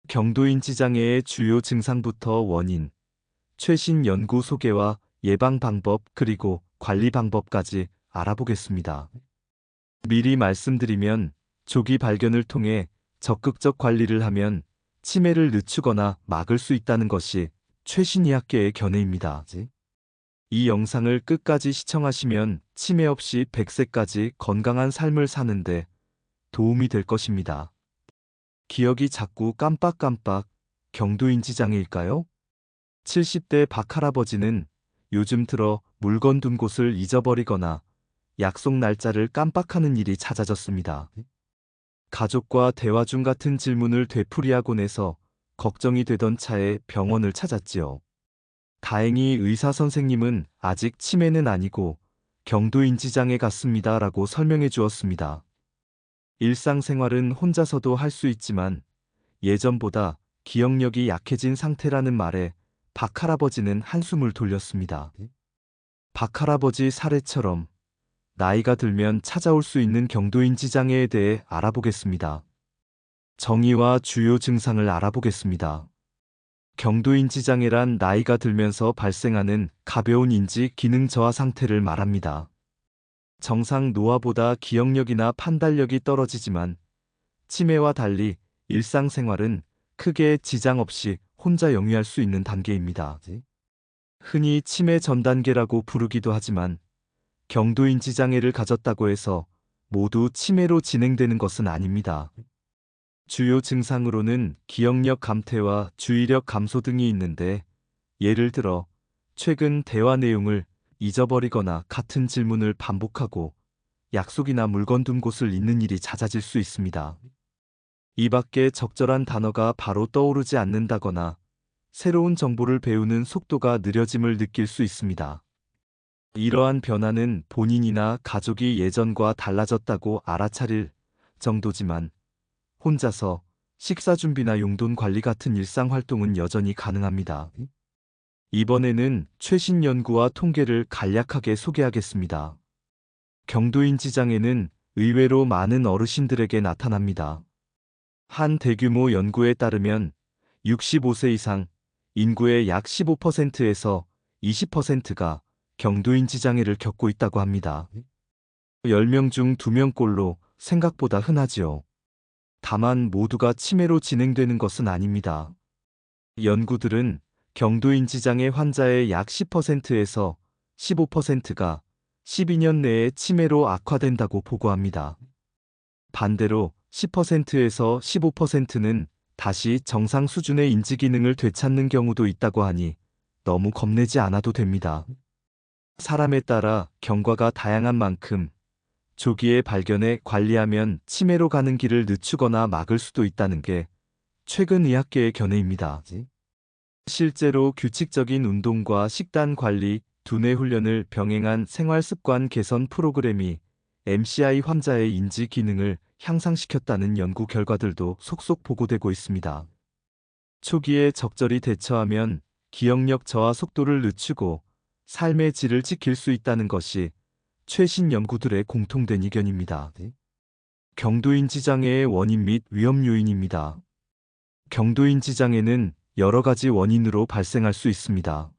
경도인지 장애의 주요 증상부터 원인, 최신 연구 소개와 예방 방법 그리고 관리 방법까지 알아보겠습니다. 미리 말씀드리면 조기 발견을 통해 적극적 관리를 하면 치매를 늦추거나 막을 수 있다는 것이 최신 의학계의 견해입니다. 이 영상을 끝까지 시청하시면 치매 없이 100세까지 건강한 삶을 사는데 도움이 될 것입니다. 기억이 자꾸 깜빡깜빡, 경도인지 장애일까요? 70대 박할아버지는 요즘 들어 물건 둔 곳을 잊어버리거나 약속 날짜를 깜빡하는 일이 잦아졌습니다. 가족과 대화 중 같은 질문을 되풀이하곤 해서 걱정이 되던 차에 병원을 찾았지요. 다행히 의사 선생님은 아직 치매는 아니고 경도인지 장애 같습니다 라고 설명해 주었습니다. 일상생활은 혼자서도 할 수 있지만 예전보다 기억력이 약해진 상태라는 말에 박할아버지는 한숨을 돌렸습니다. 박할아버지 사례처럼 나이가 들면 찾아올 수 있는 경도인지 장애에 대해 알아보겠습니다. 정의와 주요 증상을 알아보겠습니다. 경도인지 장애란 나이가 들면서 발생하는 가벼운 인지 기능 저하 상태를 말합니다. 정상 노화보다 기억력이나 판단력이 떨어지지만 치매와 달리 일상생활은 크게 지장 없이 혼자 영위할 수 있는 단계입니다. 흔히 치매 전 단계라고 부르기도 하지만 경도인지 장애를 가졌다고 해서 모두 치매로 진행되는 것은 아닙니다. 주요 증상으로는 기억력 감퇴와 주의력 감소 등이 있는데 예를 들어 최근 대화 내용을 잊어버리거나 같은 질문을 반복하고 약속이나 물건 둔 곳을 잊는 일이 잦아질 수 있습니다. 이 밖에 적절한 단어가 바로 떠오르지 않는다거나 새로운 정보를 배우는 속도가 느려짐을 느낄 수 있습니다. 이러한 변화는 본인이나 가족이 예전과 달라졌다고 알아차릴 정도지만 혼자서 식사 준비나 용돈 관리 같은 일상 활동은 여전히 가능합니다. 이번에는 최신 연구와 통계를 간략하게 소개하겠습니다. 경도인지 장애는 의외로 많은 어르신들에게 나타납니다. 한 대규모 연구에 따르면 65세 이상 인구의 약 15%에서 20%가 경도인지 장애를 겪고 있다고 합니다. 10명 중 2명꼴로 생각보다 흔하지요. 다만 모두가 치매로 진행되는 것은 아닙니다. 연구들은 경도인지 장애 환자의 약 10%에서 15%가 12년 내에 치매로 악화된다고 보고합니다. 반대로 10%에서 15%는 다시 정상 수준의 인지 기능을 되찾는 경우도 있다고 하니 너무 겁내지 않아도 됩니다. 사람에 따라 경과가 다양한 만큼 조기에 발견해 관리하면 치매로 가는 길을 늦추거나 막을 수도 있다는 게 최근 의학계의 견해입니다. 실제로 규칙적인 운동과 식단 관리, 두뇌 훈련을 병행한 생활습관 개선 프로그램이 MCI 환자의 인지 기능을 향상시켰다는 연구 결과들도 속속 보고되고 있습니다. 초기에 적절히 대처하면 기억력 저하 속도를 늦추고 삶의 질을 지킬 수 있다는 것이 최신 연구들의 공통된 의견입니다. 경도인지 장애의 원인 및 위험 요인입니다. 경도인지 장애는 여러 가지 원인으로 발생할 수 있습니다.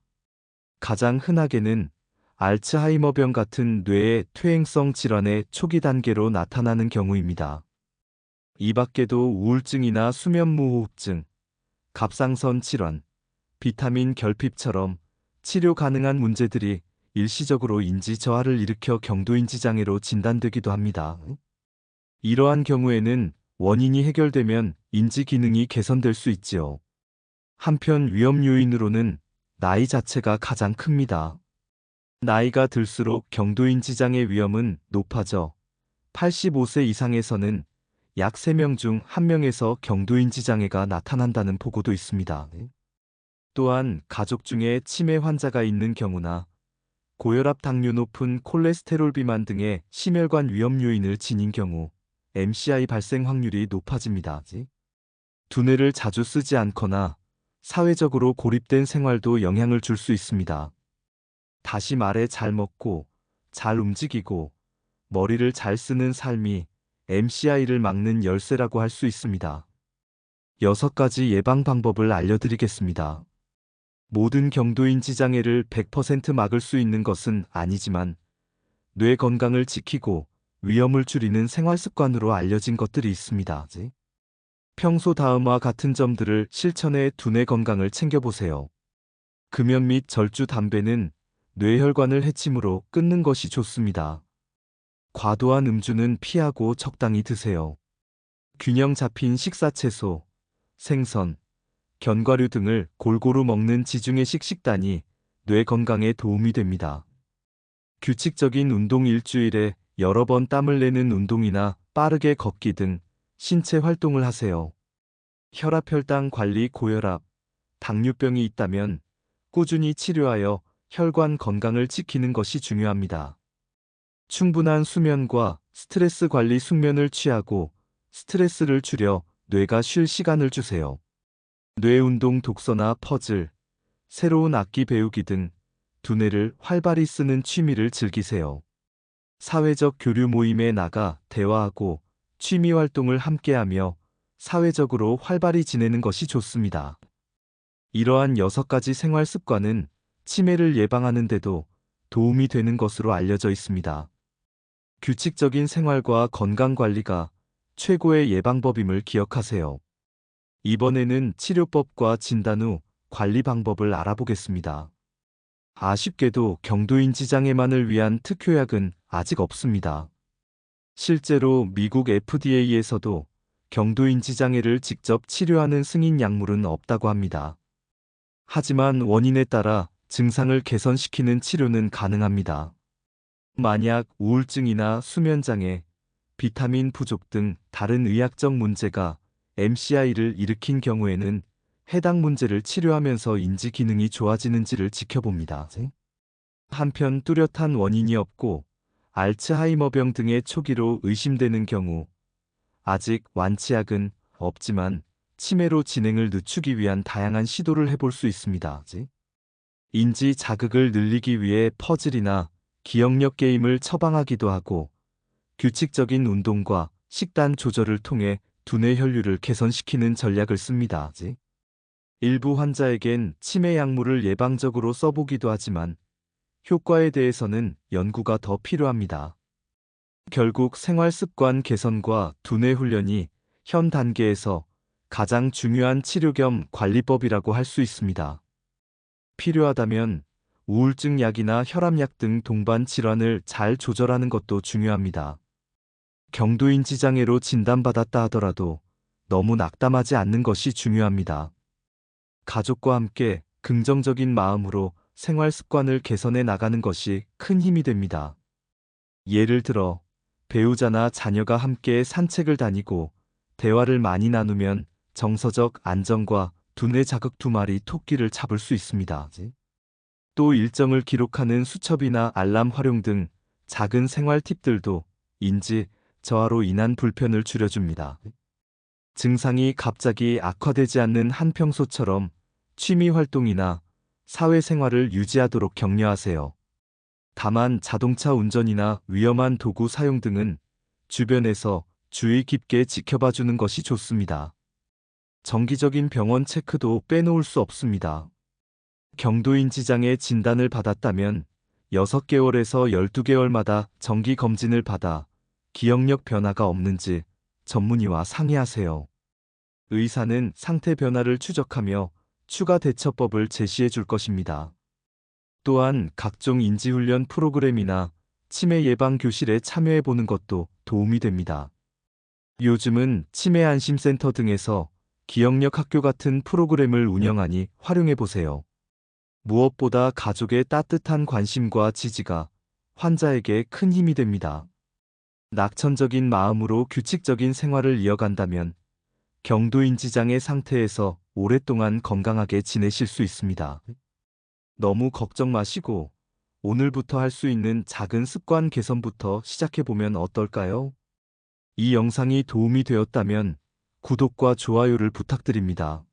가장 흔하게는 알츠하이머병 같은 뇌의 퇴행성 질환의 초기 단계로 나타나는 경우입니다. 이 밖에도 우울증이나 수면무호흡증, 갑상선 질환, 비타민 결핍처럼 치료 가능한 문제들이 일시적으로 인지 저하를 일으켜 경도인지 장애로 진단되기도 합니다. 이러한 경우에는 원인이 해결되면 인지 기능이 개선될 수 있지요. 한편 위험 요인으로는 나이 자체가 가장 큽니다. 나이가 들수록 경도인지 장애 위험은 높아져 85세 이상에서는 약 3명 중 1명에서 경도인지 장애가 나타난다는 보고도 있습니다. 또한 가족 중에 치매 환자가 있는 경우나 고혈압, 당뇨, 높은 콜레스테롤 비만 등의 심혈관 위험 요인을 지닌 경우 MCI 발생 확률이 높아집니다. 두뇌를 자주 쓰지 않거나 사회적으로 고립된 생활도 영향을 줄 수 있습니다. 다시 말해 잘 먹고 잘 움직이고 머리를 잘 쓰는 삶이 MCI를 막는 열쇠라고 할 수 있습니다. 6가지 예방 방법을 알려드리겠습니다. 모든 경도인지 장애를 100% 막을 수 있는 것은 아니지만 뇌 건강을 지키고 위험을 줄이는 생활 습관으로 알려진 것들이 있습니다. 평소 다음과 같은 점들을 실천해 두뇌 건강을 챙겨보세요. 금연 및 절주 담배는 뇌혈관을 해치므로 끊는 것이 좋습니다. 과도한 음주는 피하고 적당히 드세요. 균형 잡힌 식사 채소, 생선, 견과류 등을 골고루 먹는 지중해식 식단이 뇌 건강에 도움이 됩니다. 규칙적인 운동 일주일에 여러 번 땀을 내는 운동이나 빠르게 걷기 등 신체 활동을 하세요. 혈압 혈당 관리 고혈압, 당뇨병이 있다면 꾸준히 치료하여 혈관 건강을 지키는 것이 중요합니다. 충분한 수면과 스트레스 관리 숙면을 취하고 스트레스를 줄여 뇌가 쉴 시간을 주세요. 뇌운동 독서나 퍼즐, 새로운 악기 배우기 등 두뇌를 활발히 쓰는 취미를 즐기세요. 사회적 교류 모임에 나가 대화하고 취미 활동을 함께하며 사회적으로 활발히 지내는 것이 좋습니다. 이러한 6가지 생활 습관은 치매를 예방하는 데도 도움이 되는 것으로 알려져 있습니다. 규칙적인 생활과 건강 관리가 최고의 예방법임을 기억하세요. 이번에는 치료법과 진단 후 관리 방법을 알아보겠습니다. 아쉽게도 경도인지 장애만을 위한 특효약은 아직 없습니다. 실제로 미국 FDA에서도 경도인지 장애를 직접 치료하는 승인 약물은 없다고 합니다. 하지만 원인에 따라 증상을 개선시키는 치료는 가능합니다. 만약 우울증이나 수면장애, 비타민 부족 등 다른 의학적 문제가 MCI를 일으킨 경우에는 해당 문제를 치료하면서 인지 기능이 좋아지는지를 지켜봅니다. 한편 뚜렷한 원인이 없고 알츠하이머병 등의 초기로 의심되는 경우 아직 완치약은 없지만 치매로 진행을 늦추기 위한 다양한 시도를 해볼 수 있습니다. 인지 자극을 늘리기 위해 퍼즐이나 기억력 게임을 처방하기도 하고 규칙적인 운동과 식단 조절을 통해 두뇌 혈류를 개선시키는 전략을 씁니다. 일부 환자에겐 치매 약물을 예방적으로 써보기도 하지만 효과에 대해서는 연구가 더 필요합니다. 결국 생활 습관 개선과 두뇌 훈련이 현 단계에서 가장 중요한 치료 겸 관리법이라고 할 수 있습니다. 필요하다면 우울증 약이나 혈압약 등 동반 질환을 잘 조절하는 것도 중요합니다. 경도인지 장애로 진단받았다 하더라도 너무 낙담하지 않는 것이 중요합니다. 가족과 함께 긍정적인 마음으로 생활 습관을 개선해 나가는 것이 큰 힘이 됩니다. 예를 들어 배우자나 자녀가 함께 산책을 다니고 대화를 많이 나누면 정서적 안정과 두뇌 자극 2마리 토끼를 잡을 수 있습니다. 또 일정을 기록하는 수첩이나 알람 활용 등 작은 생활 팁들도 인지 저하로 인한 불편을 줄여줍니다. 증상이 갑자기 악화되지 않는 한평소처럼 취미 활동이나 사회생활을 유지하도록 격려하세요. 다만 자동차 운전이나 위험한 도구 사용 등은 주변에서 주의 깊게 지켜봐주는 것이 좋습니다. 정기적인 병원 체크도 빼놓을 수 없습니다. 경도인지 장애 진단을 받았다면 6개월에서 12개월마다 정기 검진을 받아 기억력 변화가 없는지 전문의와 상의하세요. 의사는 상태 변화를 추적하며 추가 대처법을 제시해 줄 것입니다. 또한 각종 인지훈련 프로그램이나 치매 예방 교실에 참여해 보는 것도 도움이 됩니다. 요즘은 치매 안심센터 등에서 기억력 학교 같은 프로그램을 운영하니 활용해 보세요. 무엇보다 가족의 따뜻한 관심과 지지가 환자에게 큰 힘이 됩니다. 낙천적인 마음으로 규칙적인 생활을 이어간다면 경도인지 장애 상태에서 오랫동안 건강하게 지내실 수 있습니다. 너무 걱정 마시고 오늘부터 할 수 있는 작은 습관 개선부터 시작해보면 어떨까요? 이 영상이 도움이 되었다면 구독과 좋아요를 부탁드립니다.